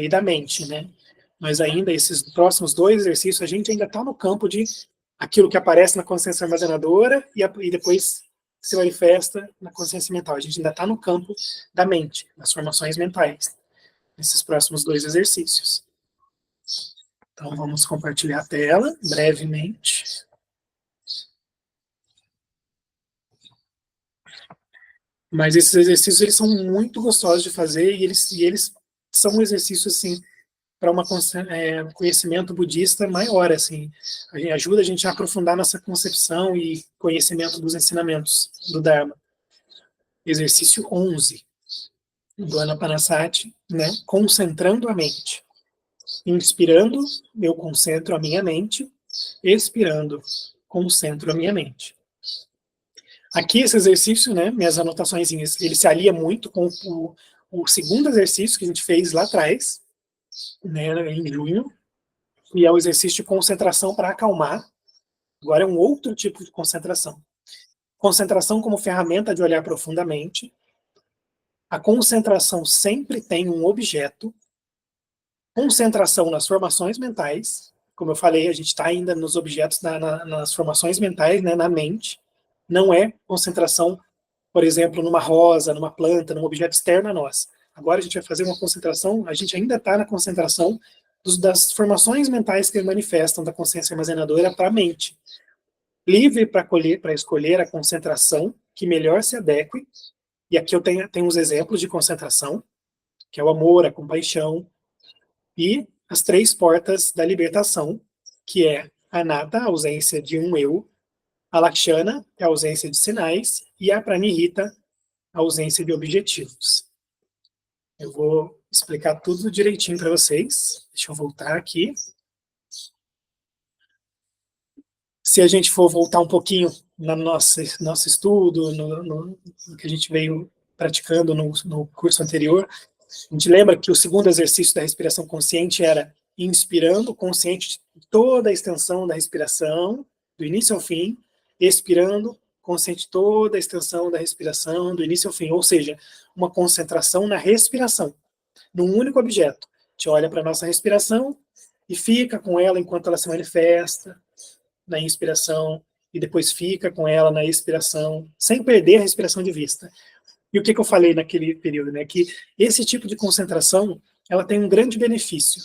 e da mente, né? Mas ainda, esses próximos 2 exercícios, a gente ainda está no campo de aquilo que aparece na consciência armazenadora e depois se manifesta na consciência mental. A gente ainda está no campo da mente, das formações mentais, nesses próximos 2 exercícios. Então, vamos compartilhar a tela brevemente. Mas esses exercícios, eles são muito gostosos de fazer e eles são um exercício, assim, para um conhecimento budista maior, assim. Ajuda a gente a aprofundar nossa concepção e conhecimento dos ensinamentos do Dharma. Exercício 11 do Anapanasati, né? Concentrando a mente. Inspirando, eu concentro a minha mente. Expirando, concentro a minha mente. Aqui, esse exercício, né, minhas anotações, ele se alia muito com o segundo exercício que a gente fez lá atrás, né, em junho, e é o exercício de concentração para acalmar. Agora é um outro tipo de concentração. Concentração como ferramenta de olhar profundamente. A concentração sempre tem um objeto. Concentração nas formações mentais. Como eu falei, a gente está ainda nos objetos, nas formações mentais, né, na mente. Não é concentração, por exemplo, numa rosa, numa planta, num objeto externo a nós. Agora a gente vai fazer uma concentração, a gente ainda está na concentração das formações mentais que manifestam da consciência armazenadora para a mente. Livre para escolher a concentração que melhor se adeque. E aqui eu tenho uns exemplos de concentração, que é o amor, a compaixão, e as 3 portas da libertação, que é a anatta, a ausência de um eu, a lakshana, que é a ausência de sinais, e a pranihita, a ausência de objetivos. Eu vou explicar tudo direitinho para vocês. Deixa eu voltar aqui. Se a gente for voltar um pouquinho no nosso estudo, no que a gente veio praticando no curso anterior, a gente lembra que o segundo exercício da respiração consciente era inspirando, consciente de toda a extensão da respiração, do início ao fim, expirando, consciente de toda a extensão da respiração, do início ao fim, ou seja, uma concentração na respiração, num único objeto. A gente olha para a nossa respiração e fica com ela enquanto ela se manifesta na inspiração, e depois fica com ela na expiração, sem perder a respiração de vista. E o que eu falei naquele período, né? Que esse tipo de concentração, ela tem um grande benefício,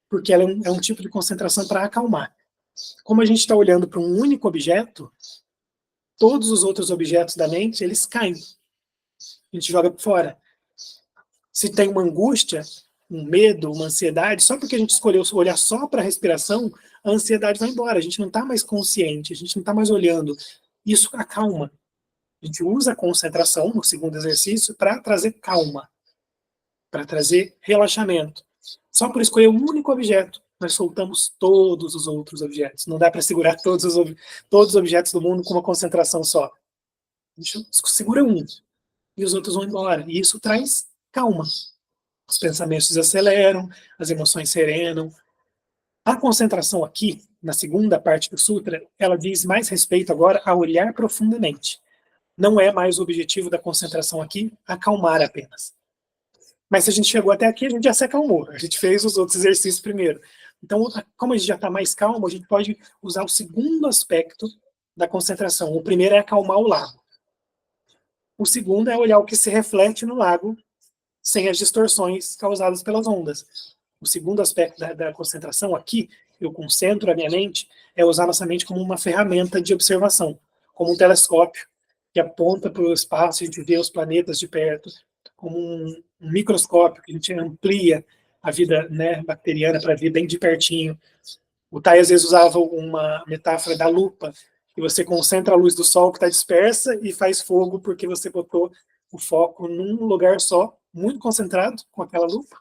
porque ela é um tipo de concentração para acalmar. Como a gente está olhando para um único objeto, todos os outros objetos da mente, eles caem. A gente joga para fora. Se tem uma angústia, um medo, uma ansiedade, só porque a gente escolheu olhar só para a respiração, a ansiedade vai embora. A gente não está mais consciente, a gente não está mais olhando. Isso acalma. A gente usa a concentração no segundo exercício para trazer calma, para trazer relaxamento. Só por escolher um único objeto, nós soltamos todos os outros objetos. Não dá para segurar todos os objetos do mundo com uma concentração só. A gente segura um, e os outros vão embora. E isso traz calma. Os pensamentos desaceleram, as emoções serenam. A concentração aqui, na segunda parte do sutra, ela diz mais respeito agora a olhar profundamente. Não é mais o objetivo da concentração aqui acalmar apenas. Mas se a gente chegou até aqui, a gente já se acalmou. A gente fez os outros exercícios primeiro. Então, como a gente já está mais calmo, a gente pode usar o segundo aspecto da concentração. O primeiro é acalmar o lago. O segundo é olhar o que se reflete no lago sem as distorções causadas pelas ondas. O segundo aspecto da concentração aqui, eu concentro a minha mente, é usar nossa mente como uma ferramenta de observação, como um telescópio que aponta para o espaço e a gente vê os planetas de perto, como um microscópio que a gente amplia a vida, né, bacteriana para ver bem de pertinho. O Tai às vezes usava uma metáfora da lupa, que você concentra a luz do sol que está dispersa e faz fogo porque você botou o foco num lugar só, muito concentrado com aquela lupa,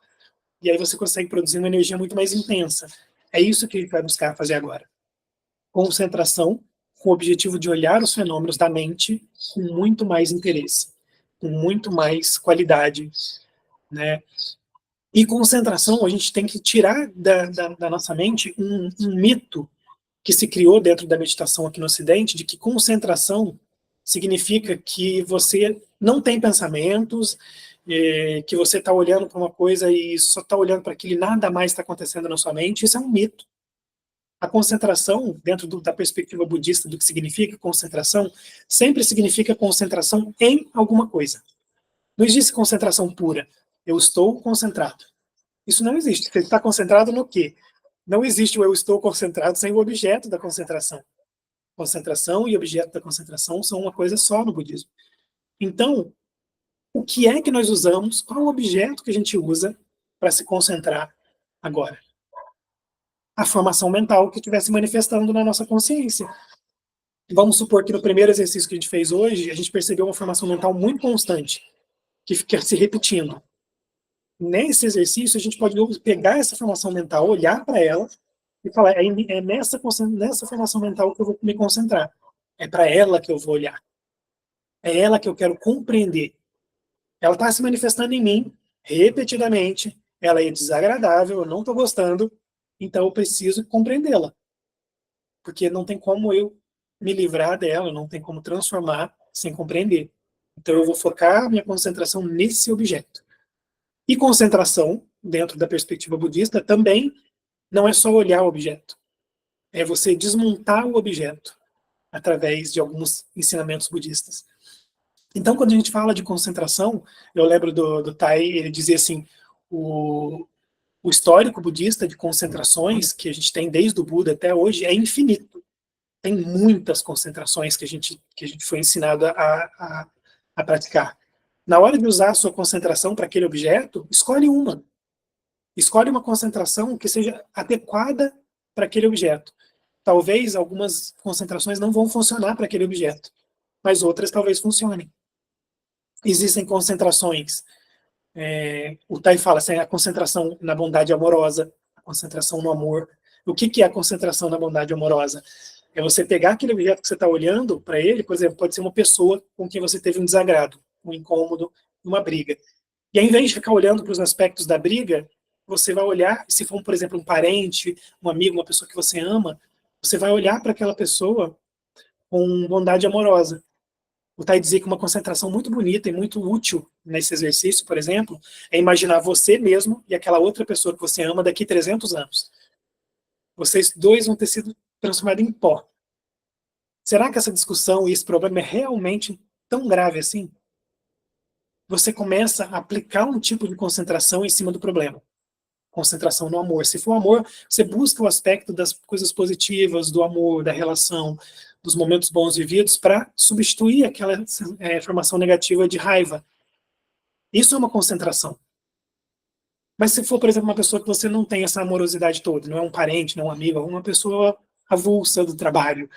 e aí você consegue produzir uma energia muito mais intensa. É isso que a gente vai buscar fazer agora. Concentração com o objetivo de olhar os fenômenos da mente com muito mais interesse, com muito mais qualidade, né? E concentração, a gente tem que tirar da nossa mente um mito que se criou dentro da meditação aqui no Ocidente, de que concentração significa que você não tem pensamentos que você está olhando para uma coisa e só está olhando para aquilo e nada mais está acontecendo na sua mente, isso é um mito. A concentração, dentro da perspectiva budista do que significa concentração, sempre significa concentração em alguma coisa. Não existe concentração pura. Eu estou concentrado. Isso não existe. Você está concentrado no quê? Não existe o eu estou concentrado sem o objeto da concentração. Concentração e objeto da concentração são uma coisa só no budismo. Então, o que é que nós usamos? Qual é o objeto que a gente usa para se concentrar agora? A formação mental que estiver se manifestando na nossa consciência. Vamos supor que no primeiro exercício que a gente fez hoje, a gente percebeu uma formação mental muito constante, que fica se repetindo. Nesse exercício, a gente pode pegar essa formação mental, olhar para ela e falar, é nessa formação mental que eu vou me concentrar. É para ela que eu vou olhar. É ela que eu quero compreender. Ela está se manifestando em mim, repetidamente, ela é desagradável, eu não estou gostando, então eu preciso compreendê-la. Porque não tem como eu me livrar dela, não tem como transformar sem compreender. Então eu vou focar minha concentração nesse objeto. E concentração, dentro da perspectiva budista, também não é só olhar o objeto. É você desmontar o objeto através de alguns ensinamentos budistas. Então, quando a gente fala de concentração, eu lembro do Tai, ele dizia assim, o histórico budista de concentrações que a gente tem desde o Buda até hoje é infinito. Tem muitas concentrações que a gente foi ensinado a praticar. Na hora de usar a sua concentração para aquele objeto, escolhe uma. Escolhe uma concentração que seja adequada para aquele objeto. Talvez algumas concentrações não vão funcionar para aquele objeto, mas outras talvez funcionem. Existem concentrações, o Tai fala assim, a concentração na bondade amorosa, a concentração no amor. O que é a concentração na bondade amorosa? É você pegar aquele objeto que você está olhando para ele, por exemplo, pode ser uma pessoa com quem você teve um desagrado, um incômodo, uma briga. E ao invés de ficar olhando para os aspectos da briga, você vai olhar, se for, por exemplo, um parente, um amigo, uma pessoa que você ama, você vai olhar para aquela pessoa com bondade amorosa. O Tai dizia que uma concentração muito bonita e muito útil nesse exercício, por exemplo, é imaginar você mesmo e aquela outra pessoa que você ama daqui 300 anos. Vocês dois vão ter sido transformados em pó. Será que essa discussão e esse problema é realmente tão grave assim? Você começa a aplicar um tipo de concentração em cima do problema. Concentração no amor. Se for amor, você busca o aspecto das coisas positivas, do amor, da relação, dos momentos bons vividos, para substituir aquela formação negativa de raiva. Isso é uma concentração. Mas se for, por exemplo, uma pessoa que você não tem essa amorosidade toda, não é um parente, não é um amigo, é uma pessoa avulsa do trabalho,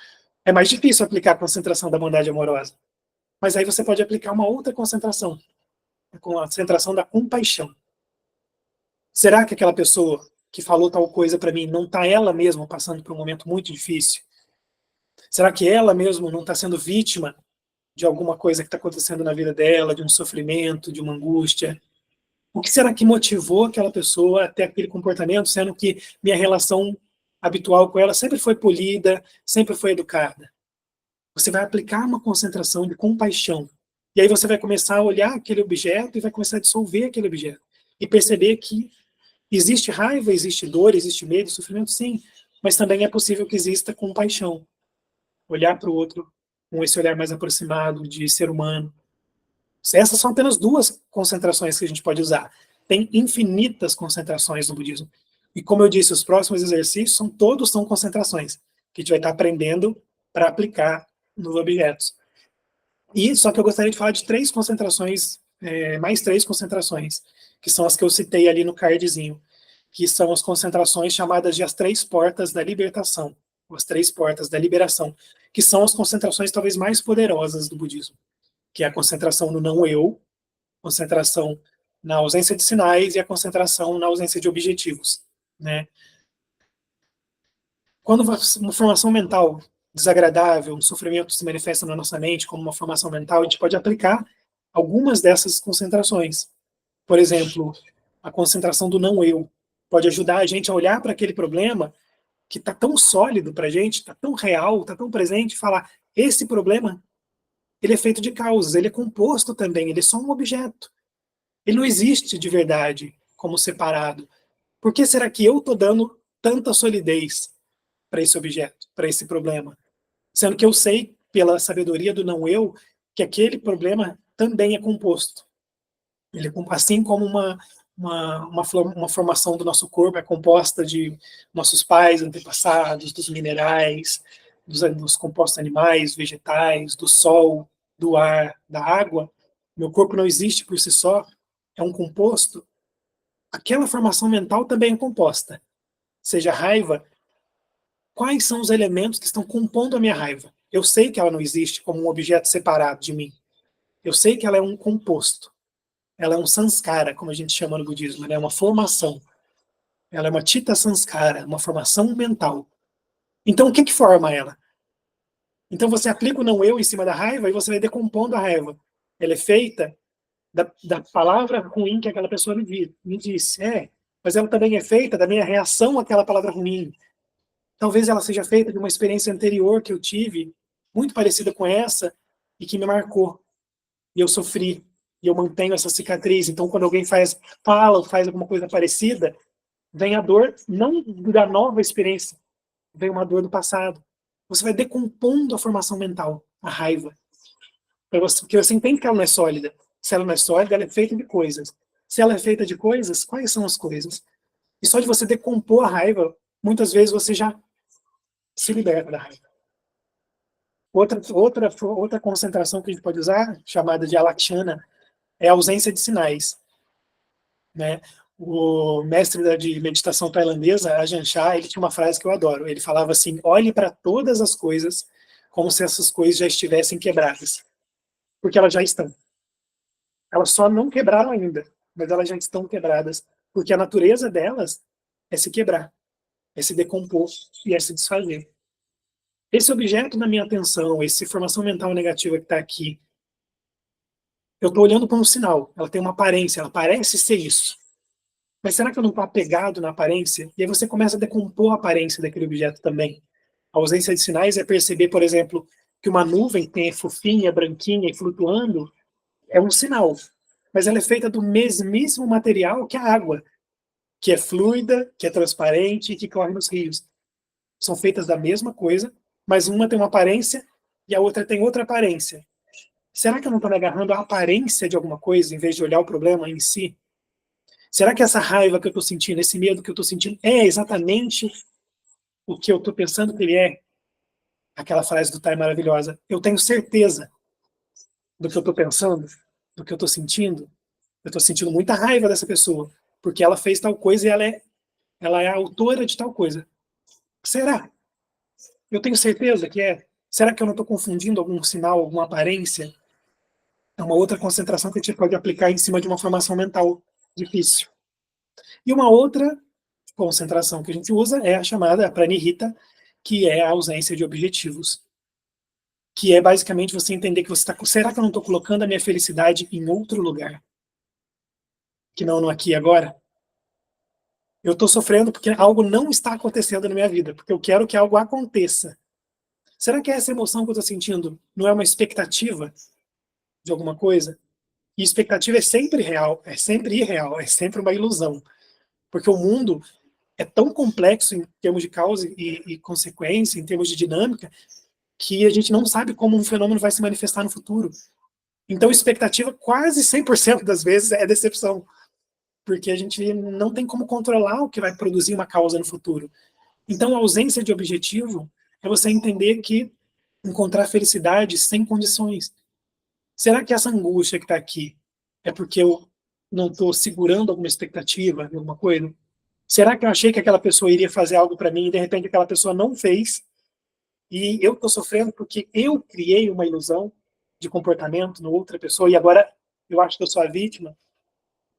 é mais difícil aplicar a concentração da bondade amorosa. Mas aí você pode aplicar uma outra concentração, a concentração da compaixão. Será que aquela pessoa que falou tal coisa para mim não está ela mesma passando por um momento muito difícil? Será que ela mesma não está sendo vítima de alguma coisa que está acontecendo na vida dela, de um sofrimento, de uma angústia? O que será que motivou aquela pessoa a ter aquele comportamento, sendo que minha relação habitual com ela sempre foi polida, sempre foi educada? Você vai aplicar uma concentração de compaixão. E aí você vai começar a olhar aquele objeto e vai começar a dissolver aquele objeto. E perceber que existe raiva, existe dor, existe medo, sofrimento, sim, mas também é possível que exista compaixão. Olhar para o outro com esse olhar mais aproximado de ser humano. Essas são apenas duas concentrações que a gente pode usar. Tem infinitas concentrações no budismo. E como eu disse, os próximos exercícios todos são concentrações que a gente vai estar aprendendo para aplicar nos objetos. E só que eu gostaria de falar de três concentrações, mais três concentrações, que são as que eu citei ali no cardzinho, que são as concentrações chamadas de as três portas da libertação, as três portas da liberação, que são as concentrações talvez mais poderosas do budismo, que é a concentração no não eu, concentração na ausência de sinais e a concentração na ausência de objetivos, né? Quando uma formação mental desagradável, um sofrimento se manifesta na nossa mente como uma formação mental, a gente pode aplicar algumas dessas concentrações. Por exemplo, a concentração do não eu pode ajudar a gente a olhar para aquele problema que está tão sólido para a gente, está tão real, está tão presente, e falar, esse problema, ele é feito de causas, ele é composto também, ele é só um objeto. Ele não existe de verdade como separado. Por que será que eu estou dando tanta solidez para esse objeto, para esse problema? Sendo que eu sei, pela sabedoria do não-eu, que aquele problema também é composto. Ele, assim como uma formação do nosso corpo é composta de nossos pais, antepassados, dos minerais, dos compostos animais, vegetais, do sol, do ar, da água, meu corpo não existe por si só, é um composto, aquela formação mental também é composta. Seja raiva, quais são os elementos que estão compondo a minha raiva? Eu sei que ela não existe como um objeto separado de mim. Eu sei que ela é um composto. Ela é um sanskara, como a gente chama no budismo, né? É uma formação. Ela é uma chitta sanskara, uma formação mental. Então, o que forma ela? Então, você aplica o não-eu em cima da raiva e você vai decompondo a raiva. Ela é feita da palavra ruim que aquela pessoa me disse. Mas ela também é feita da minha reação àquela palavra ruim. Talvez ela seja feita de uma experiência anterior que eu tive, muito parecida com essa, e que me marcou. E eu sofri. E eu mantenho essa cicatriz. Então, quando alguém fala ou faz alguma coisa parecida, vem a dor, não da nova experiência, vem uma dor do passado. Você vai decompondo a formação mental, a raiva. Porque você entende que ela não é sólida. Se ela não é sólida, ela é feita de coisas. Se ela é feita de coisas, quais são as coisas? E só de você decompor a raiva, muitas vezes você já se liberta da raiva. Outra concentração que a gente pode usar, chamada de alakshana, é a ausência de sinais. Né? O mestre de meditação tailandesa, Ajahn Chah, ele tinha uma frase que eu adoro. Ele falava assim: olhe para todas as coisas como se essas coisas já estivessem quebradas. Porque elas já estão. Elas só não quebraram ainda, mas elas já estão quebradas. Porque a natureza delas é se quebrar, é se decompor e é se desfazer. Esse objeto na minha atenção, essa formação mental negativa que está aqui, eu estou olhando para um sinal. Ela tem uma aparência, ela parece ser isso. Mas será que eu não estou apegado na aparência? E aí você começa a decompor a aparência daquele objeto também. A ausência de sinais é perceber, por exemplo, que uma nuvem tem fofinha, branquinha e flutuando, é um sinal. Mas ela é feita do mesmíssimo material que a água, que é fluida, que é transparente e que corre nos rios. São feitas da mesma coisa, mas uma tem uma aparência e a outra tem outra aparência. Será que eu não estou me agarrando à aparência de alguma coisa em vez de olhar o problema em si? Será que essa raiva que eu estou sentindo, esse medo que eu estou sentindo, é exatamente o que eu estou pensando que ele é? Aquela frase do Tai maravilhosa. Eu tenho certeza do que eu estou pensando, do que eu estou sentindo. Eu estou sentindo muita raiva dessa pessoa, porque ela fez tal coisa e ela é a autora de tal coisa. Será? Eu tenho certeza que é. Será que eu não estou confundindo algum sinal, alguma aparência? É uma outra concentração que a gente pode aplicar em cima de uma formação mental difícil. E uma outra concentração que a gente usa é a chamada pranihita, que é a ausência de objetivos. Que é basicamente você entender que você está... Será que eu não estou colocando a minha felicidade em outro lugar? Que não no aqui e agora? Eu estou sofrendo porque algo não está acontecendo na minha vida, porque eu quero que algo aconteça. Será que essa emoção que eu estou sentindo não é uma expectativa de alguma coisa? E expectativa é sempre real, é sempre irreal, é sempre uma ilusão. Porque o mundo é tão complexo em termos de causa e consequência, em termos de dinâmica, que a gente não sabe como um fenômeno vai se manifestar no futuro. Então, expectativa, quase 100% das vezes, é decepção. Porque a gente não tem como controlar o que vai produzir uma causa no futuro. Então, a ausência de objetivo é você entender que encontrar felicidade sem condições. Será que essa angústia que está aqui é porque eu não estou segurando alguma expectativa de alguma coisa? Será que eu achei que aquela pessoa iria fazer algo para mim e de repente aquela pessoa não fez? E eu estou sofrendo porque eu criei uma ilusão de comportamento na outra pessoa e agora eu acho que eu sou a vítima?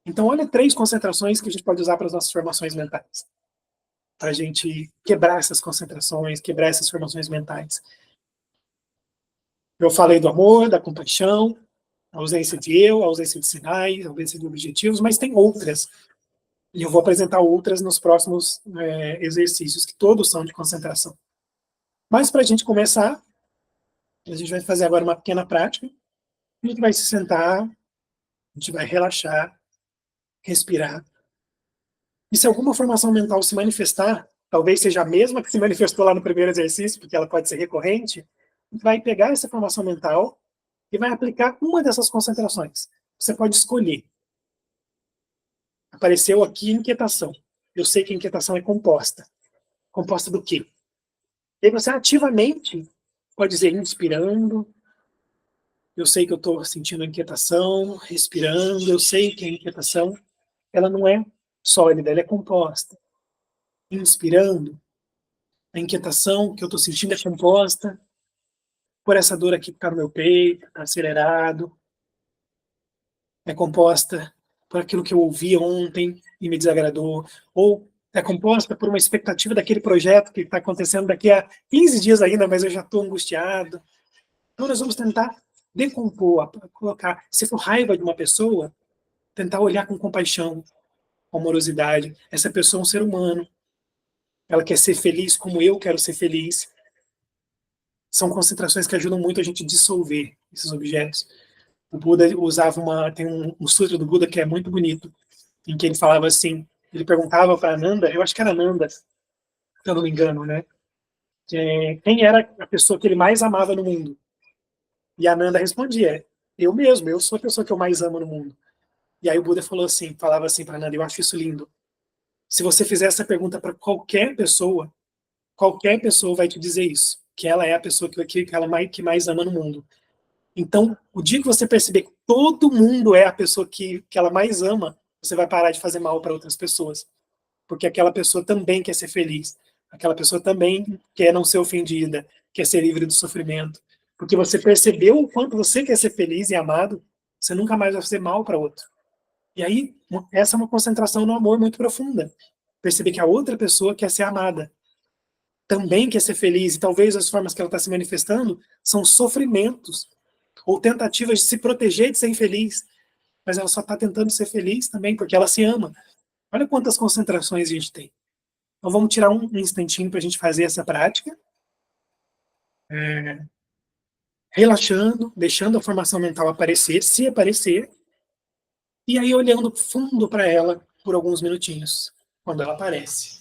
Então, olha 3 concentrações que a gente pode usar para as nossas formações mentais. Para a gente quebrar essas concentrações, quebrar essas formações mentais. Eu falei do amor, da compaixão, a ausência de eu, a ausência de sinais, a ausência de objetivos, mas tem outras. E eu vou apresentar outras nos próximos exercícios, que todos são de concentração. Mas para a gente começar, a gente vai fazer agora uma pequena prática. A gente vai se sentar, a gente vai relaxar, respirar. E se alguma formação mental se manifestar, talvez seja a mesma que se manifestou lá no primeiro exercício, porque ela pode ser recorrente, vai pegar essa formação mental e vai aplicar uma dessas concentrações. Você pode escolher. Apareceu aqui inquietação. Eu sei que a inquietação é composta. Composta do quê? E aí você ativamente pode dizer, inspirando, eu sei que eu estou sentindo inquietação, respirando, eu sei que a inquietação ela não é sólida, ela é composta. Inspirando, a inquietação que eu estou sentindo é composta por essa dor aqui que está no meu peito, está acelerado, é composta por aquilo que eu ouvi ontem e me desagradou, ou é composta por uma expectativa daquele projeto que está acontecendo daqui a 15 dias ainda, mas eu já estou angustiado. Então nós vamos tentar decompor, colocar, se for raiva de uma pessoa, tentar olhar com compaixão, com amorosidade. Essa pessoa é um ser humano, ela quer ser feliz como eu quero ser feliz. São concentrações que ajudam muito a gente a dissolver esses objetos. O Buda usava tem um sutra do Buda que é muito bonito, em que ele falava assim, ele perguntava para Ananda, eu acho que era Ananda, se eu não me engano, né? Quem era a pessoa que ele mais amava no mundo? E a Ananda respondia, eu mesmo, eu sou a pessoa que eu mais amo no mundo. E aí o Buda falava assim para Ananda, eu acho isso lindo. Se você fizer essa pergunta para qualquer pessoa vai te dizer isso, que ela é a pessoa que mais ama no mundo. Então, o dia que você perceber que todo mundo é a pessoa que ela mais ama, você vai parar de fazer mal para outras pessoas. Porque aquela pessoa também quer ser feliz. Aquela pessoa também quer não ser ofendida, quer ser livre do sofrimento. Porque você percebeu o quanto você quer ser feliz e amado, você nunca mais vai fazer mal para outro. E aí, essa é uma concentração no amor muito profunda. Perceber que a outra pessoa quer ser amada, também quer ser feliz, e talvez as formas que ela está se manifestando são sofrimentos ou tentativas de se proteger de ser infeliz, mas ela só está tentando ser feliz também porque ela se ama. Olha quantas concentrações a gente tem. Então vamos tirar um instantinho para a gente fazer essa prática, relaxando, deixando a formação mental aparecer, se aparecer, e aí olhando fundo para ela por alguns minutinhos, quando ela aparece.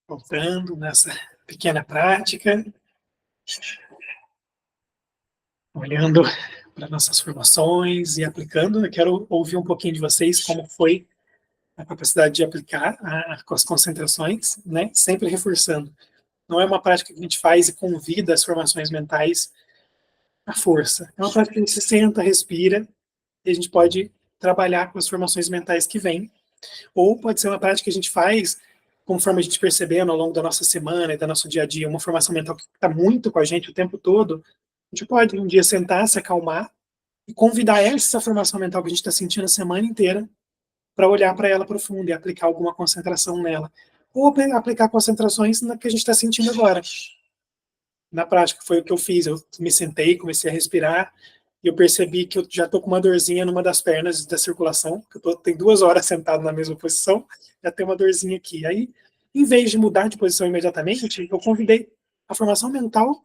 Voltando nessa pequena prática, olhando para nossas formações e aplicando. Eu quero ouvir um pouquinho de vocês como foi a capacidade de aplicar com as concentrações, né? Sempre reforçando. Não é uma prática que a gente faz e convida as formações mentais à força. É uma prática que a gente se senta, respira, e a gente pode trabalhar com as formações mentais que vêm. Ou pode ser uma prática que a gente faz conforme a gente percebendo ao longo da nossa semana e do nosso dia a dia, uma formação mental que está muito com a gente o tempo todo. A gente pode um dia sentar, se acalmar e convidar essa formação mental que a gente está sentindo a semana inteira para olhar para ela profunda e aplicar alguma concentração nela. Ou aplicar concentrações na que a gente está sentindo agora. Na prática, foi o que eu fiz. Eu me sentei, comecei a respirar, e eu percebi que eu já estou com uma dorzinha numa das pernas da circulação, que tem 2 horas sentado na mesma posição, já tem uma dorzinha aqui. Aí, em vez de mudar de posição imediatamente, eu convidei a formação mental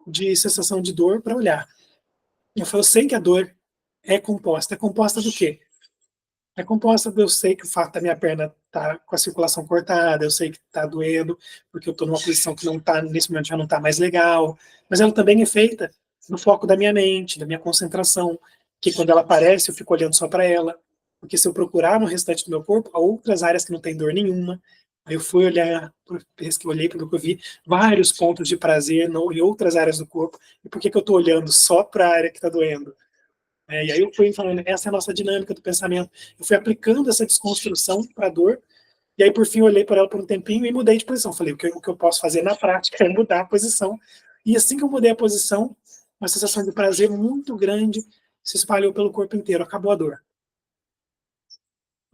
de sensação de dor para olhar. Eu falei, eu sei que a dor é composta. É composta do quê? É composta de eu sei que o fato da minha perna tá com a circulação cortada, eu sei que tá doendo, porque eu tô numa posição que não tá, nesse momento já não tá mais legal, mas ela também é feita no foco da minha mente, da minha concentração, que quando ela aparece eu fico olhando só para ela. porque se eu procurar no restante do meu corpo, há outras áreas que não tem dor nenhuma. Aí eu fui olhar, olhei para o que eu vi, vários pontos de prazer em outras áreas do corpo, e por que eu estou olhando só para a área que está doendo? E aí eu fui falando, essa é a nossa dinâmica do pensamento. Eu fui aplicando essa desconstrução para a dor, e aí por fim eu olhei para ela por um tempinho e mudei de posição. Falei, o que eu posso fazer na prática é mudar a posição. E assim que eu mudei a posição, uma sensação de prazer muito grande se espalhou pelo corpo inteiro, acabou a dor.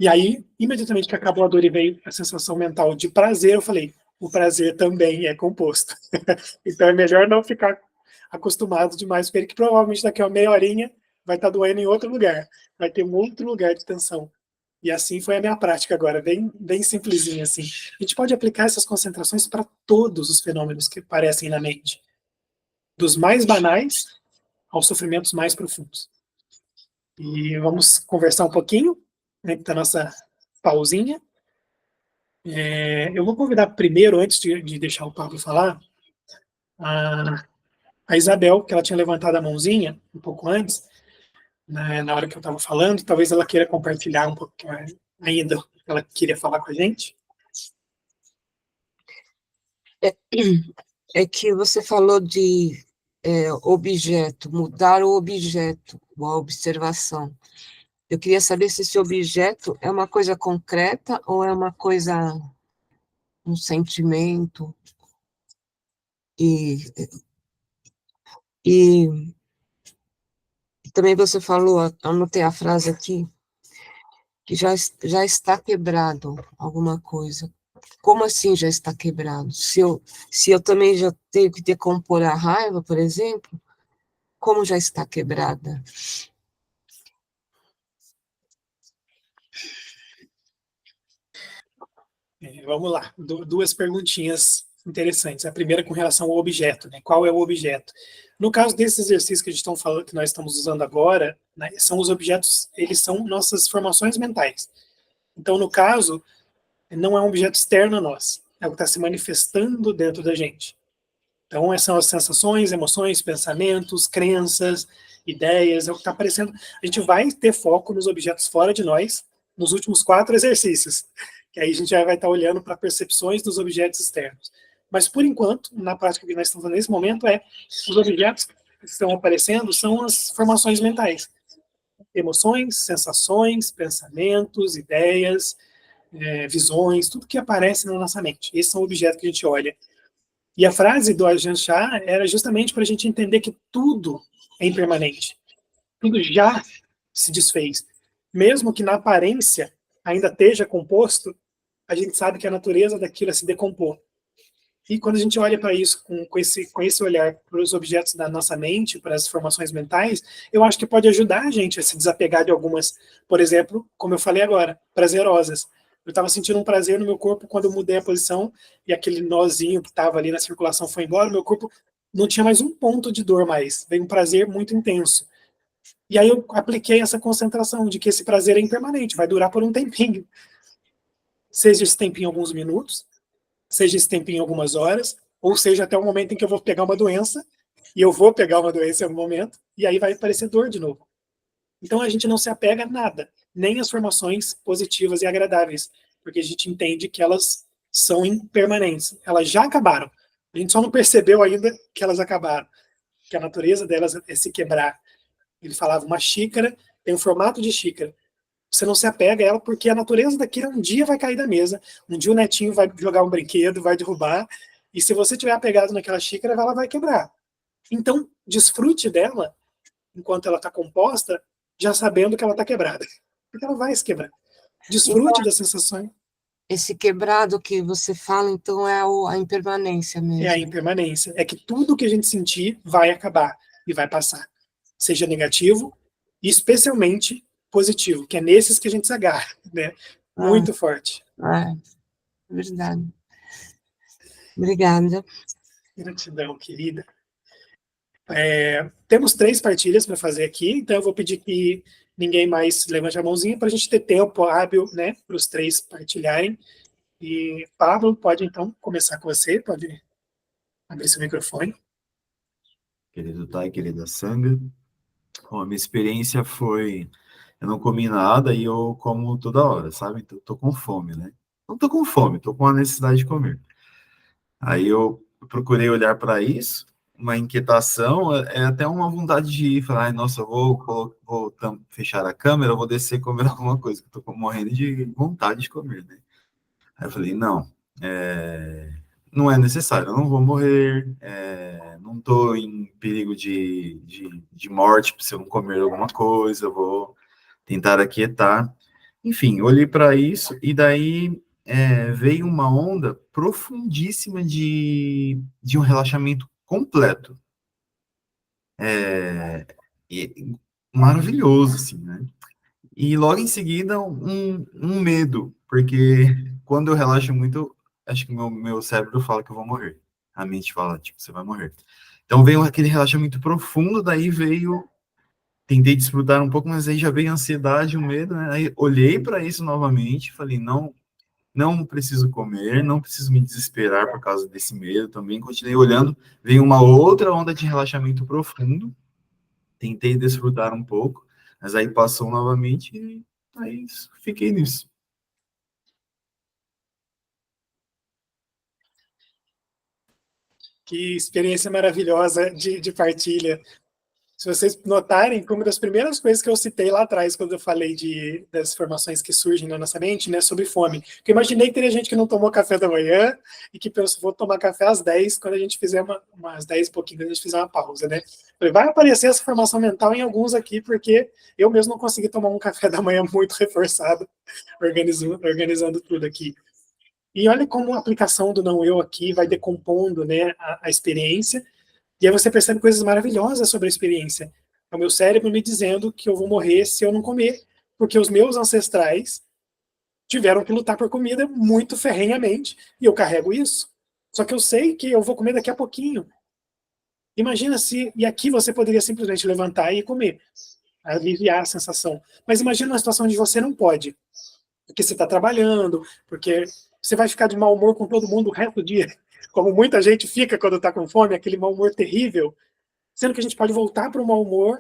E aí, imediatamente que acabou a dor e veio a sensação mental de prazer, eu falei, o prazer também é composto. Então é melhor não ficar acostumado demais com ele, que provavelmente daqui a uma meia horinha vai estar doendo em outro lugar, vai ter um outro lugar de tensão. E assim foi a minha prática agora, bem, bem simplesinha assim. A gente pode aplicar essas concentrações para todos os fenômenos que aparecem na mente, dos mais banais aos sofrimentos mais profundos. E vamos conversar um pouquinho, né, da nossa pausinha. Eu vou convidar primeiro, antes de deixar o Pablo falar, a Isabel, que ela tinha levantado a mãozinha um pouco antes, né, na hora que eu estava falando, talvez ela queira compartilhar um pouco ainda, ela queria falar com a gente. É que você falou de objeto, mudar o objeto, a observação. Eu queria saber se esse objeto é uma coisa concreta ou é uma coisa, um sentimento. E também você falou, anotei a frase aqui, que já está quebrado alguma coisa. Como assim já está quebrado? Se eu também já tenho que decompor a raiva, por exemplo, como já está quebrada? Vamos lá, duas perguntinhas interessantes. A primeira com relação ao objeto, né? Qual é o objeto? No caso desse exercício que a gente está falando, que nós estamos usando agora, né, são os objetos, eles são nossas formações mentais. Então, no caso, não é um objeto externo a nós, é o que está se manifestando dentro da gente. Então, essas são as sensações, emoções, pensamentos, crenças, ideias, é o que está aparecendo. A gente vai ter foco nos objetos fora de nós nos últimos 4 exercícios, que aí a gente já vai estar olhando para percepções dos objetos externos. Mas, por enquanto, na prática que nós estamos fazendo nesse momento, os objetos que estão aparecendo são as formações mentais. Emoções, sensações, pensamentos, ideias, visões, tudo que aparece na nossa mente. Esses são objetos que a gente olha. E a frase do Ajahn Chah era justamente para a gente entender que tudo é impermanente. Tudo já se desfez. Mesmo que na aparência ainda esteja composto, a gente sabe que a natureza daquilo é se decompor. E quando a gente olha para isso com esse olhar para os objetos da nossa mente, para as formações mentais, eu acho que pode ajudar a gente a se desapegar de algumas, por exemplo, como eu falei agora, prazerosas. Eu estava sentindo um prazer no meu corpo quando eu mudei a posição e aquele nozinho que estava ali na circulação foi embora, meu corpo não tinha mais um ponto de dor mais, veio um prazer muito intenso. E aí eu apliquei essa concentração de que esse prazer é impermanente, vai durar por um tempinho. Seja esse tempinho alguns minutos, seja esse tempinho algumas horas, ou seja até o momento em que eu vou pegar uma doença, e eu vou pegar uma doença em algum momento, e aí vai aparecer dor de novo. Então a gente não se apega a nada, nem as formações positivas e agradáveis, porque a gente entende que elas são impermanentes, elas já acabaram. A gente só não percebeu ainda que elas acabaram, que a natureza delas é se quebrar. Ele falava, uma xícara tem um formato de xícara. Você não se apega a ela porque a natureza daquilo um dia vai cair da mesa, um dia o netinho vai jogar um brinquedo, vai derrubar, e se você tiver apegado naquela xícara, ela vai quebrar. Então, desfrute dela enquanto ela está composta, já sabendo que ela está quebrada, porque ela vai se quebrar. Desfrute Então, das sensações. esse quebrado que você fala, então, é a impermanência É a mesmo. impermanência. É que tudo que a gente sentir vai acabar e vai passar. Seja negativo e especialmente positivo, que é nesses que a gente se agarra, né? Ah, Muito forte. verdade. Obrigada. Gratidão, querida. Temos 3 partilhas para fazer aqui, então eu vou pedir que ninguém mais levante a mãozinha para a gente ter tempo hábil, né, para os 3 partilharem. E Pablo, pode então começar com você, pode abrir seu microfone. Querido Tai, querida Sangha, bom, a minha experiência foi eu não comi nada e eu como toda hora, sabe? Então, tô com fome, né? Não tô com fome, tô com a necessidade de comer. Aí eu procurei olhar para isso, uma inquietação, é até uma vontade de ir, falar, ai, nossa, eu vou fechar a câmera, eu vou descer comer alguma coisa, que eu tô morrendo de vontade de comer, né? Aí eu falei, não, não é necessário, eu não vou morrer, não estou em perigo de morte se eu não comer alguma coisa, eu vou tentar aquietar. Enfim, olhei para isso e daí veio uma onda profundíssima de um relaxamento completo. E maravilhoso, assim, né? E logo em seguida, um medo, porque quando eu relaxo muito, acho que meu cérebro fala que eu vou morrer. A mente fala, tipo, você vai morrer. Então veio aquele relaxamento profundo, daí veio, tentei desfrutar um pouco, mas aí já veio a ansiedade, o medo, né? Aí olhei para isso novamente, falei, não, não preciso comer, não preciso me desesperar por causa desse medo também. Continuei olhando, veio uma outra onda de relaxamento profundo, tentei desfrutar um pouco, mas aí passou novamente e aí fiquei nisso. Que experiência maravilhosa de partilha. Se vocês notarem, uma das primeiras coisas que eu citei lá atrás, quando eu falei das informações que surgem na nossa mente, né, sobre fome, porque eu imaginei que teria gente que não tomou café da manhã e que pensou, vou tomar café às 10, quando a gente fizer umas 10 e pouquinho, quando a gente fizer uma pausa, né? Falei, vai aparecer essa formação mental em alguns aqui, porque eu mesmo não consegui tomar um café da manhã muito reforçado, organizando tudo aqui. E olha como a aplicação do não eu aqui vai decompondo, né, a experiência, e aí você percebe coisas maravilhosas sobre a experiência. É o meu cérebro me dizendo que eu vou morrer se eu não comer, porque os meus ancestrais tiveram que lutar por comida muito ferrenhamente, e eu carrego isso. Só que eu sei que eu vou comer daqui a pouquinho. Imagina se, e aqui você poderia simplesmente levantar e comer, aliviar a sensação. Mas imagina uma situação onde você não pode, porque você está trabalhando, porque você vai ficar de mau humor com todo mundo o resto do dia, como muita gente fica quando está com fome, aquele mau humor terrível, sendo que a gente pode voltar para o mau humor,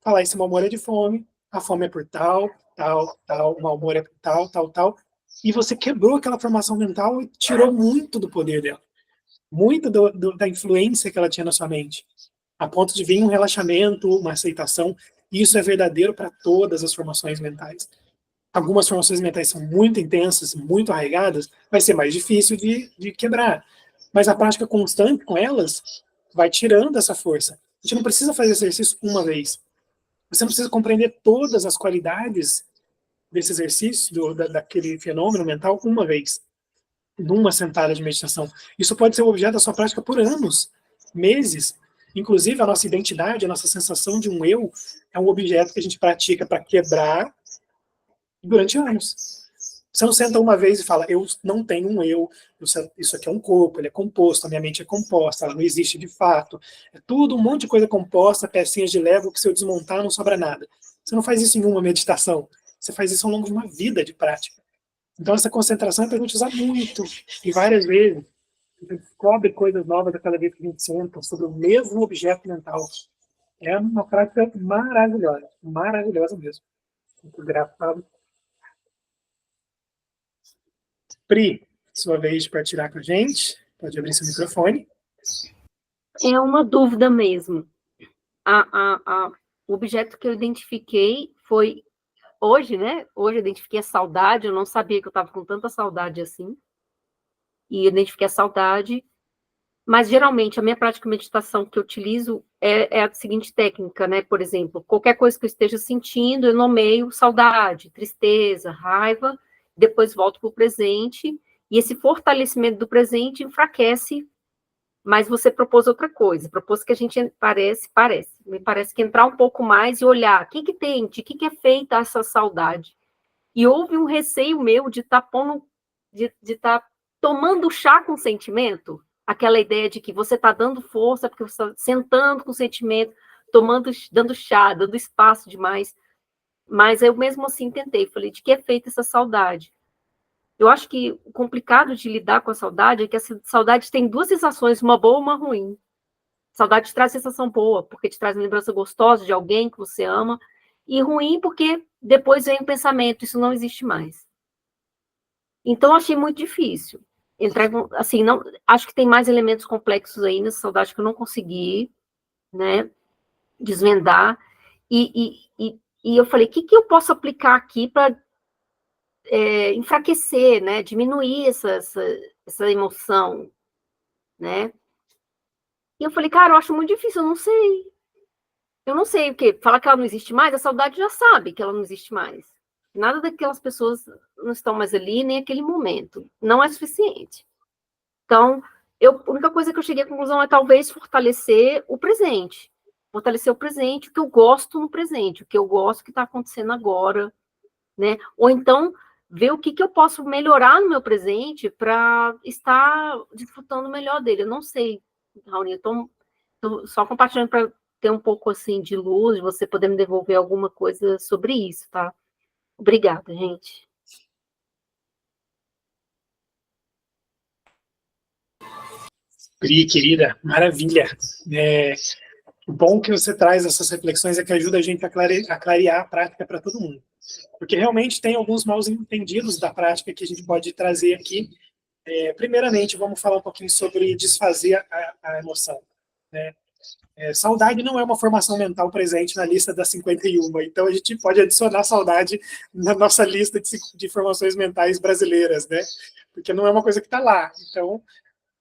falar esse mau humor é de fome, a fome é por tal, tal, tal, o mau humor é por tal, tal, tal, e você quebrou aquela formação mental e tirou muito do poder dela, muito da influência que ela tinha na sua mente, a ponto de vir um relaxamento, uma aceitação, e isso é verdadeiro para todas as formações mentais. Algumas formações mentais são muito intensas, muito arraigadas, vai ser mais difícil de quebrar. Mas a prática constante com elas vai tirando essa força. A gente não precisa fazer exercício uma vez. Você não precisa compreender todas as qualidades desse exercício, daquele fenômeno mental, uma vez, numa sentada de meditação. Isso pode ser o objeto da sua prática por anos, meses. Inclusive, a nossa identidade, a nossa sensação de um eu, é um objeto que a gente pratica para quebrar durante anos. Você não senta uma vez e fala, eu não tenho um eu, isso aqui é um corpo, ele é composto, a minha mente é composta, ela não existe de fato. É tudo um monte de coisa composta, pecinhas de Lego, que se eu desmontar não sobra nada. Você não faz isso em uma meditação, você faz isso ao longo de uma vida de prática. Então essa concentração é para a gente usar muito, e várias vezes. A gente descobre coisas novas a cada vez que a gente senta sobre o mesmo objeto mental. É uma prática maravilhosa mesmo. Muito grato. Pri, sua vez de partilhar com a gente. Pode abrir seu microfone. É uma dúvida mesmo. O objeto que eu identifiquei foi hoje, né? Hoje eu identifiquei a saudade. Eu não sabia que eu estava com tanta saudade assim. E eu identifiquei a saudade. Mas, geralmente, a minha prática de meditação que eu utilizo é a seguinte técnica, né? Por exemplo, qualquer coisa que eu esteja sentindo, eu nomeio saudade, tristeza, raiva, depois volto para o presente, e esse fortalecimento do presente enfraquece, mas você propôs outra coisa, propôs que a gente me parece que entrar um pouco mais e olhar, o que tem, de que é feita essa saudade? E houve um receio meu de estar tomando chá com sentimento, aquela ideia de que você está dando força, porque você está sentando com o sentimento, dando chá, dando espaço demais. Mas eu mesmo assim tentei, falei, de que é feita essa saudade? Eu acho que o complicado de lidar com a saudade é que a saudade tem duas sensações, uma boa e uma ruim. Saudade te traz sensação boa, porque te traz uma lembrança gostosa de alguém que você ama, e ruim porque depois vem o pensamento, isso não existe mais. Então, achei muito difícil. Entrar, assim, não, acho que tem mais elementos complexos aí nessa saudade que eu não consegui, né, desvendar. E eu falei, o que eu posso aplicar aqui para enfraquecer, né, diminuir essa emoção, né? E eu falei, cara, eu acho muito difícil, eu não sei. Eu não sei o quê. Falar que ela não existe mais, a saudade já sabe que ela não existe mais. Nada daquelas pessoas não estão mais ali, nem aquele momento. Não é suficiente. Então, a única coisa que eu cheguei à conclusão é talvez fortalecer o presente. Fortalecer o presente, o que eu gosto no presente, o que eu gosto que está acontecendo agora, né? Ou então, ver o que eu posso melhorar no meu presente para estar desfrutando melhor dele. Eu não sei, Raoni, eu estou só compartilhando para ter um pouco assim de luz, você poder me devolver alguma coisa sobre isso, tá? Obrigada, gente. Pri, querida, maravilha. O bom que você traz essas reflexões é que ajuda a gente a clarear a prática para todo mundo. Porque realmente tem alguns mal entendidos da prática que a gente pode trazer aqui. Primeiramente, vamos falar um pouquinho sobre desfazer a emoção, né? Saudade não é uma formação mental presente na lista das 51, então a gente pode adicionar saudade na nossa lista de formações mentais brasileiras, né? Porque não é uma coisa que está lá. Então,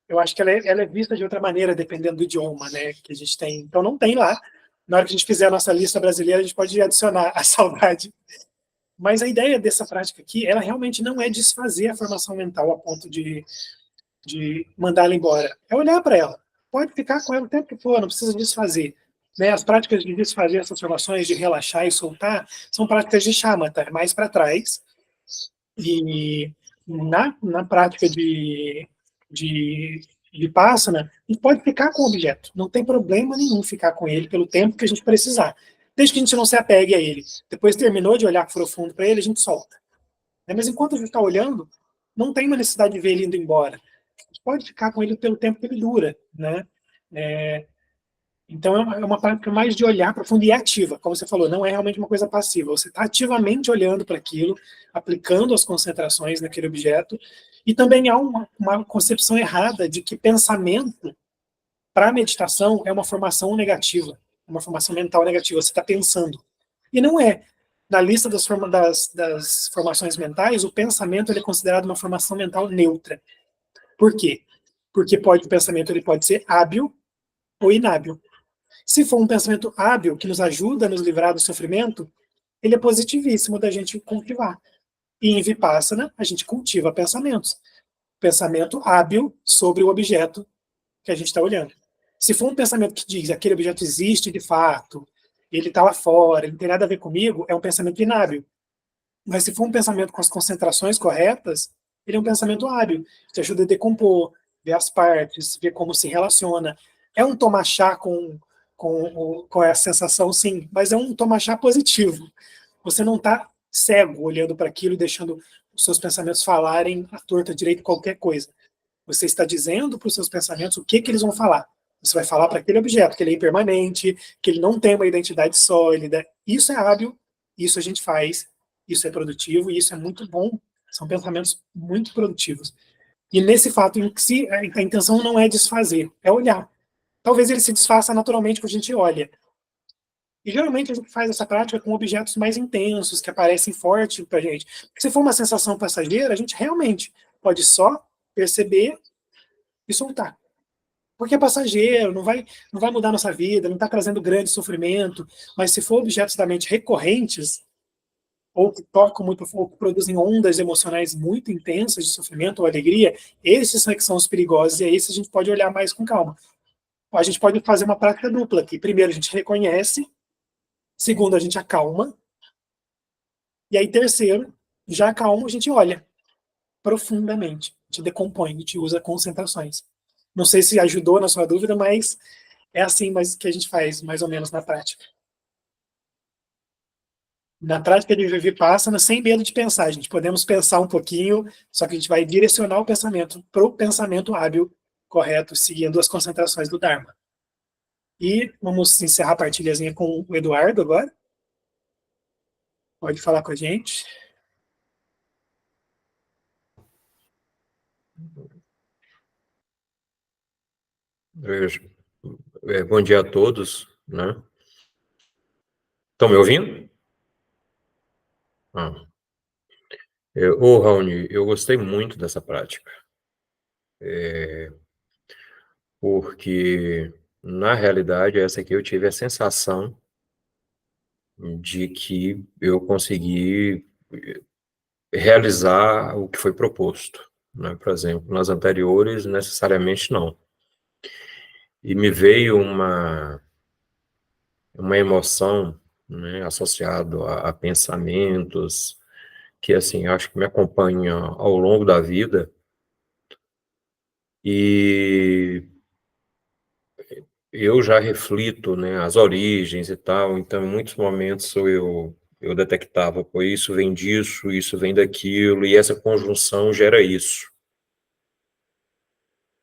eu acho que ela é vista de outra maneira, dependendo do idioma, né, que a gente tem. Então, não tem lá. Na hora que a gente fizer a nossa lista brasileira, a gente pode adicionar a saudade. Mas a ideia dessa prática aqui, ela realmente não é desfazer a formação mental a ponto de mandar ela embora. É olhar para ela. Pode ficar com ela o tempo que for, não precisa desfazer. Né? As práticas de desfazer essas formações, de relaxar e soltar, são práticas de shamatha, mais para trás. E na prática de Vipassana, a gente pode ficar com o objeto. Não tem problema nenhum ficar com ele pelo tempo que a gente precisar. Desde que a gente não se apegue a ele. Depois terminou de olhar profundo para ele, a gente solta. Mas enquanto a gente está olhando, não tem uma necessidade de ver ele indo embora. A gente pode ficar com ele pelo tempo que ele dura. Né? Então, é uma prática mais de olhar profundo e ativa, como você falou, não é realmente uma coisa passiva. Você está ativamente olhando para aquilo, aplicando as concentrações naquele objeto, e também há uma concepção errada de que pensamento, para a meditação, é uma formação negativa, uma formação mental negativa, você está pensando. E não é. Na lista das formações mentais, o pensamento ele é considerado uma formação mental neutra. Por quê? Porque o pensamento ele pode ser hábil ou inábil. Se for um pensamento hábil, que nos ajuda a nos livrar do sofrimento, ele é positivíssimo da gente cultivar. E em Vipassana, a gente cultiva pensamentos. Pensamento hábil sobre o objeto que a gente está olhando. Se for um pensamento que diz aquele objeto existe de fato, ele está lá fora, ele não tem nada a ver comigo, é um pensamento inábil. Mas se for um pensamento com as concentrações corretas, ele é um pensamento hábil. Te ajuda a decompor, ver as partes, ver como se relaciona. É um tomar chá com essa sensação, sim, mas é um tomar chá positivo. Você não está cego olhando para aquilo e deixando os seus pensamentos falarem à torta direito qualquer coisa. Você está dizendo para os seus pensamentos o que eles vão falar. Você vai falar para aquele objeto que ele é impermanente, que ele não tem uma identidade sólida. Isso é hábil, isso a gente faz, isso é produtivo e isso é muito bom. São pensamentos muito produtivos. E nesse fato em si, a intenção não é desfazer, é olhar. Talvez ele se desfaça naturalmente quando a gente olha. E geralmente a gente faz essa prática com objetos mais intensos, que aparecem forte para a gente. Porque se for uma sensação passageira, a gente realmente pode só perceber e soltar. Porque é passageiro, não vai mudar nossa vida, não está trazendo grande sofrimento. Mas se for objetos da mente recorrentes, ou que tocam muito, ou que produzem ondas emocionais muito intensas de sofrimento ou alegria, esses são que são os perigosos, e a esses a gente pode olhar mais com calma. A gente pode fazer uma prática dupla aqui. Primeiro, a gente reconhece. Segundo, a gente acalma. E aí, terceiro, já acalma, a gente olha profundamente. A gente decompõe, a gente usa concentrações. Não sei se ajudou na sua dúvida, mas é assim que a gente faz, mais ou menos, na prática. Na prática de Vipassana, sem medo de pensar, gente. Podemos pensar um pouquinho, só que a gente vai direcionar o pensamento para o pensamento hábil, correto, seguindo as concentrações do Dharma. E vamos encerrar a partilhazinha com o Eduardo agora. Pode falar com a gente. Bom dia a todos, né? Estão me ouvindo? Raoni, eu gostei muito dessa prática, porque, na realidade, essa aqui eu tive a sensação de que eu consegui realizar o que foi proposto, né? Por exemplo, nas anteriores, necessariamente não. E me veio uma emoção, né, associado a pensamentos que, assim, acho que me acompanha ao longo da vida, e eu já reflito, né, as origens e tal, então em muitos momentos eu detectava, pô, isso vem disso, isso vem daquilo, e essa conjunção gera isso.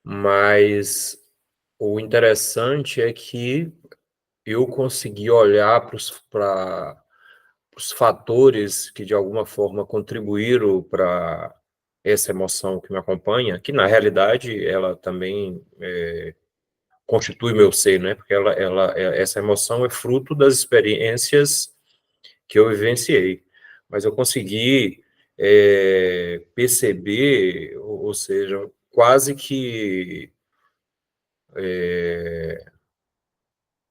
Mas o interessante é que eu consegui olhar para os fatores que de alguma forma contribuíram para essa emoção que me acompanha, que na realidade ela também constitui meu ser, né? Porque essa emoção é fruto das experiências que eu vivenciei. Mas eu consegui perceber, ou seja, quase que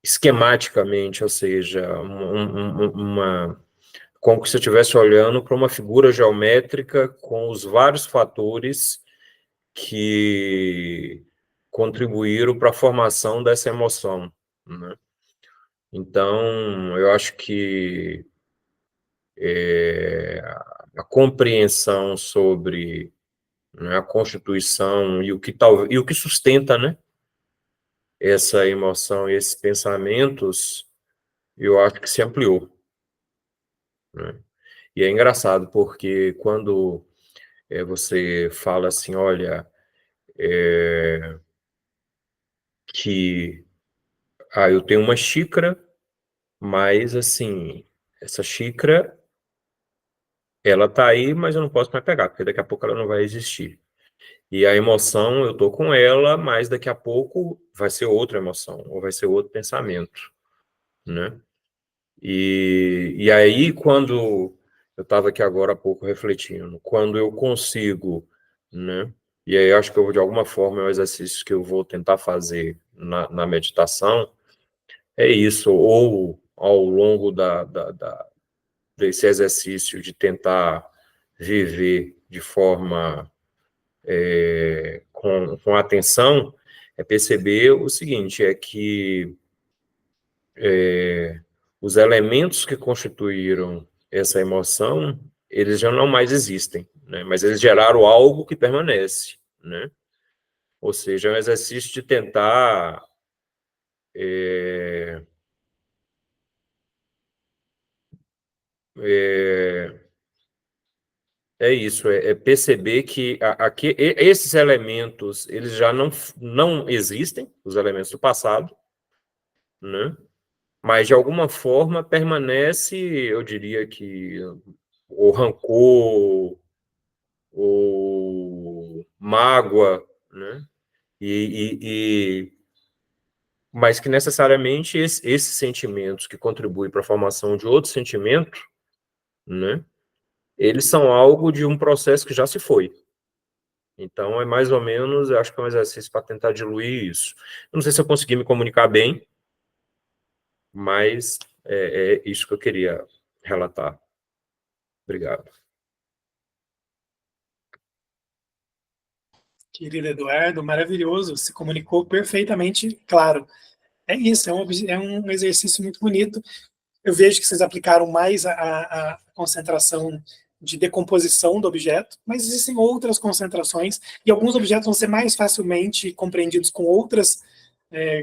esquematicamente, ou seja, como se eu estivesse olhando para uma figura geométrica com os vários fatores que contribuíram para a formação dessa emoção, né? Então, eu acho que a compreensão sobre, né, a constituição e o que sustenta, né, essa emoção e esses pensamentos, eu acho que se ampliou, né? E é engraçado porque quando você fala assim, olha, que eu tenho uma xícara, mas assim, essa xícara ela tá aí, mas eu não posso mais pegar, porque daqui a pouco ela não vai existir. E a emoção, eu tô com ela, mas daqui a pouco vai ser outra emoção, ou vai ser outro pensamento, né? E aí, quando eu estava aqui agora há pouco refletindo, quando eu consigo, né? E aí acho que eu, de alguma forma é um exercício que eu vou tentar fazer na meditação, é isso, ou ao longo desse exercício de tentar viver de forma com atenção, é perceber o seguinte, é que os elementos que constituíram essa emoção, eles já não mais existem, né? Mas eles geraram algo que permanece, né? Ou seja, é um exercício de tentar isso, perceber que esses elementos, eles já não existem, os elementos do passado, né? Mas, de alguma forma, permanece, eu diria que o rancor, o mágoa, né? Mas que necessariamente esses sentimentos que contribuem para a formação de outro sentimento, né? Eles são algo de um processo que já se foi. Então, é mais ou menos, eu acho que é um exercício para tentar diluir isso. Eu não sei se eu consegui me comunicar bem, mas é isso que eu queria relatar. Obrigado. Querido Eduardo, maravilhoso, se comunicou perfeitamente claro. É isso, é um exercício muito bonito. Eu vejo que vocês aplicaram mais a concentração de decomposição do objeto, mas existem outras concentrações, e alguns objetos vão ser mais facilmente compreendidos com outras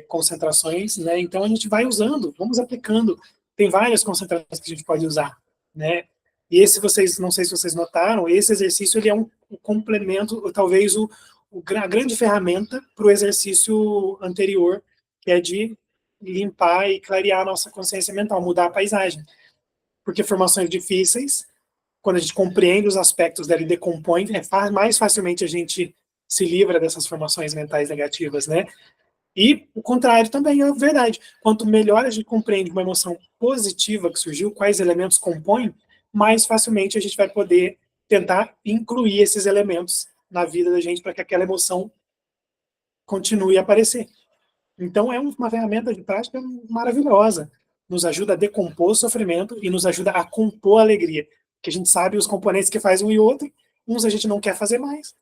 concentrações, né? Então a gente vai usando, vamos aplicando. Tem várias concentrações que a gente pode usar, né? E esse vocês, não sei se vocês notaram, esse exercício ele é um complemento, ou talvez a grande ferramenta para o exercício anterior, que é de limpar e clarear a nossa consciência mental, mudar a paisagem. porque formações difíceis, quando a gente compreende os aspectos dela e decompõe, mais facilmente a gente se livra dessas formações mentais negativas, né? E o contrário também é verdade. Quanto melhor a gente compreende uma emoção positiva que surgiu, quais elementos compõem, mais facilmente a gente vai poder tentar incluir esses elementos na vida da gente para que aquela emoção continue a aparecer. Então, é uma ferramenta de prática maravilhosa. Nos ajuda a decompor o sofrimento e nos ajuda a compor a alegria. Porque a gente sabe os componentes que faz um e outro, uns a gente não quer fazer mais,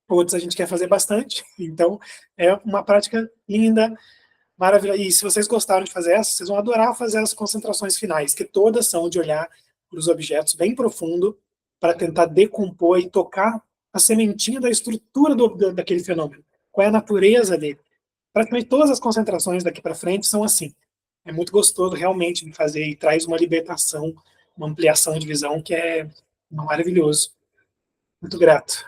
outros a gente quer fazer bastante. Então, é uma prática linda, maravilhosa. E se vocês gostaram de fazer essa, vocês vão adorar fazer as concentrações finais, que todas são de olhar para os objetos bem profundo, para tentar decompor e tocar a sementinha da estrutura daquele fenômeno. Qual é a natureza dele? Praticamente todas as concentrações daqui para frente são assim. É muito gostoso realmente de fazer e traz uma libertação, uma ampliação de visão que é maravilhoso. Muito grato.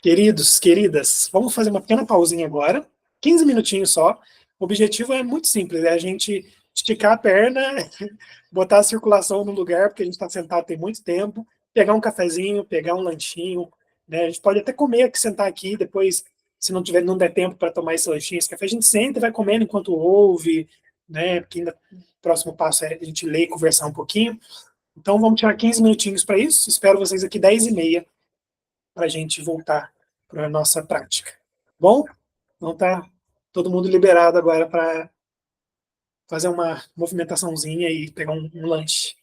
Queridos, queridas, vamos fazer uma pequena pausinha agora, 15 minutinhos só. O objetivo é muito simples, é a gente esticar a perna, botar a circulação no lugar, porque a gente está sentado tem muito tempo, pegar um cafezinho, pegar um lanchinho, né? A gente pode até comer aqui, sentar aqui, depois, se não der tempo para tomar esse lanchinho, esse café, a gente senta e vai comendo enquanto ouve, né? Porque ainda o próximo passo é a gente ler e conversar um pouquinho. Então vamos tirar 15 minutinhos para isso, espero vocês aqui 10h30 para a gente voltar para a nossa prática. Bom? Então tá todo mundo liberado agora para fazer uma movimentaçãozinha e pegar um lanche.